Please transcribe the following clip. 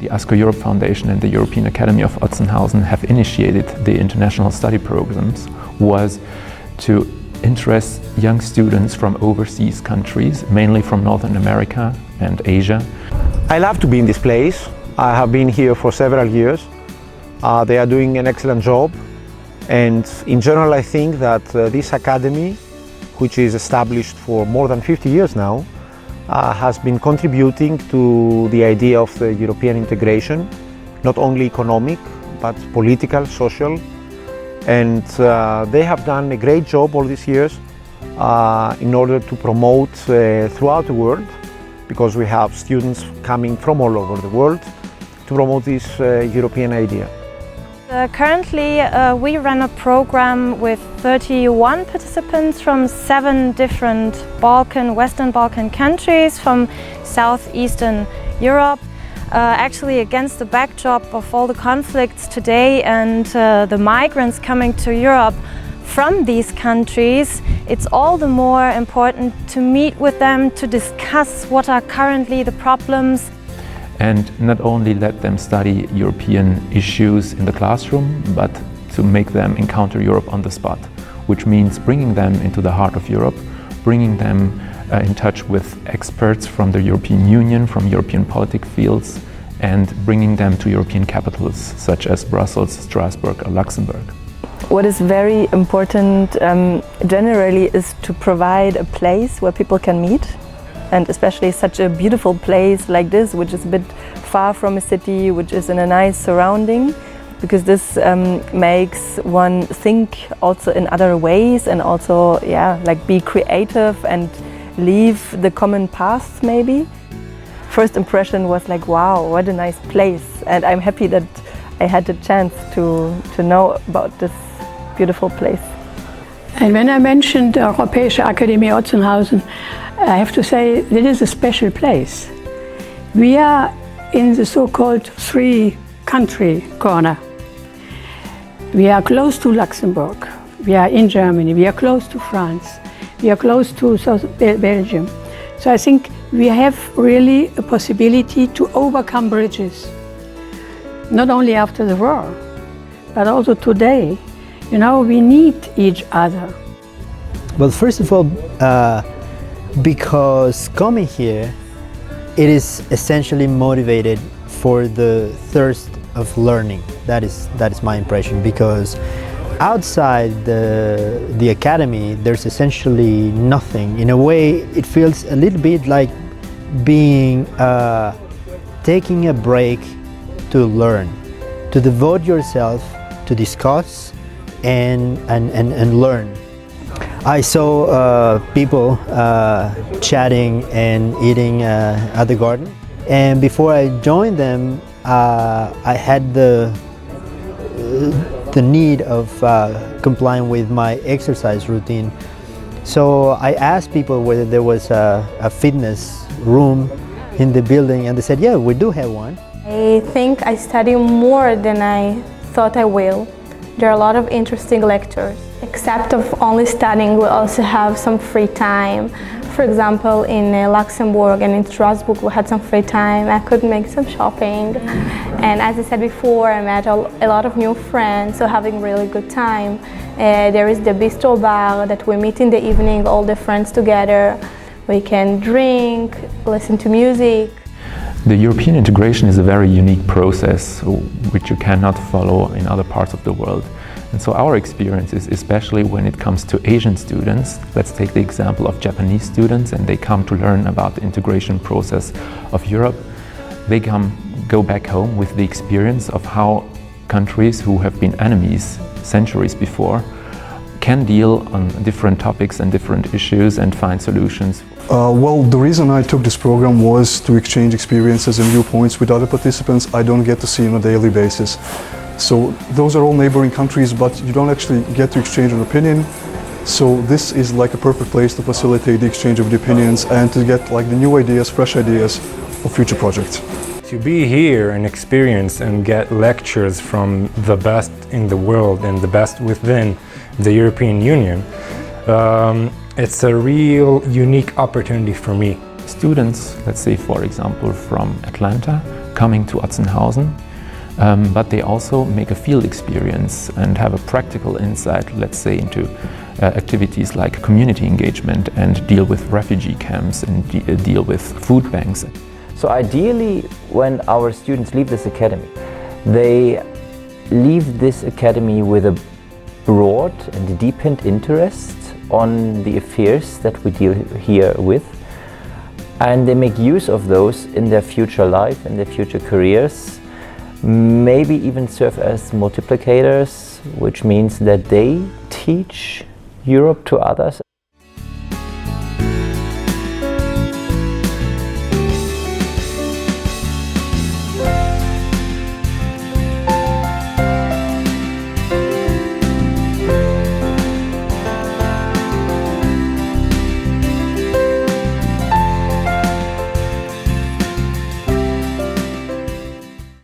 The ASKO Europe Foundation and the European Academy of Otzenhausen have initiated the international study programs was to interest young students from overseas countries, mainly from Northern America and Asia. I love to be in this place. I have been here for several years. They are doing an excellent job, and in general I think that this academy, which is established for more than 50 years now, has been contributing to the idea of the European integration, not only economic but political, social, and they have done a great job all these years in order to promote throughout the world, because we have students coming from all over the world to promote this European idea. Currently we run a program with 31 participants from 7 different Western Balkan countries, from Southeastern Europe. Actually, against the backdrop of all the conflicts today and the migrants coming to Europe from these countries, it's all the more important to meet with them, to discuss what are currently the problems. And not only let them study European issues in the classroom, but to make them encounter Europe on the spot, which means bringing them into the heart of Europe, bringing them in touch with experts from the European Union, from European politic fields, and bringing them to European capitals such as Brussels, Strasbourg or Luxembourg. What is very important generally is to provide a place where people can meet, and especially such a beautiful place like this, which is a bit far from a city, which is in a nice surrounding, because this makes one think also in other ways, and also like be creative and leave the common paths maybe. First impression was like, wow, what a nice place, and I'm happy that I had the chance to know about this beautiful place. And when I mentioned the Europäische Akademie Otzenhausen, I have to say that is a special place. We are in the so-called 3-country corner. We are close to Luxembourg, we are in Germany, we are close to France, we are close to Belgium. So I think we have really a possibility to overcome bridges, not only after the war, but also today. You know, we need each other. Well, first of all, because coming here, it is essentially motivated for the thirst of learning. That is my impression, because outside the academy, there's essentially nothing. In a way, it feels a little bit like being taking a break to learn, to devote yourself to discuss and learn. I saw people chatting and eating at the garden, and before I joined them, I had the need of complying with my exercise routine. So I asked people whether there was a fitness room in the building, and they said, yeah, we do have one. I think I study more than I thought I will. There are a lot of interesting lectures. Except of only studying, we also have some free time. For example, in Luxembourg and in Strasbourg, we had some free time. I could make some shopping. And as I said before, I met a lot of new friends, so having really good time. There is the bistro bar that we meet in the evening, all the friends together. We can drink, listen to music. The European integration is a very unique process which you cannot follow in other parts of the world. And so our experience is, especially when it comes to Asian students, let's take the example of Japanese students, and they come to learn about the integration process of Europe. They go back home with the experience of how countries who have been enemies centuries before can deal on different topics and different issues and find solutions. Well, the reason I took this program was to exchange experiences and viewpoints with other participants I don't get to see on a daily basis. So those are all neighboring countries, but you don't actually get to exchange an opinion. So this is like a perfect place to facilitate the exchange of the opinions and to get like the new ideas, fresh ideas of future projects. To be here and experience and get lectures from the best in the world and the best within the European Union, it's a real unique opportunity for me. Students, let's say for example from Atlanta, coming to Otzenhausen, but they also make a field experience and have a practical insight, let's say, into activities like community engagement and deal with refugee camps and deal with food banks. So ideally, when our students leave this academy, they leave this academy with a broad and deepened interest on the affairs that we deal here with, and they make use of those in their future life and their future careers, maybe even serve as multiplicators, which means that they teach Europe to others.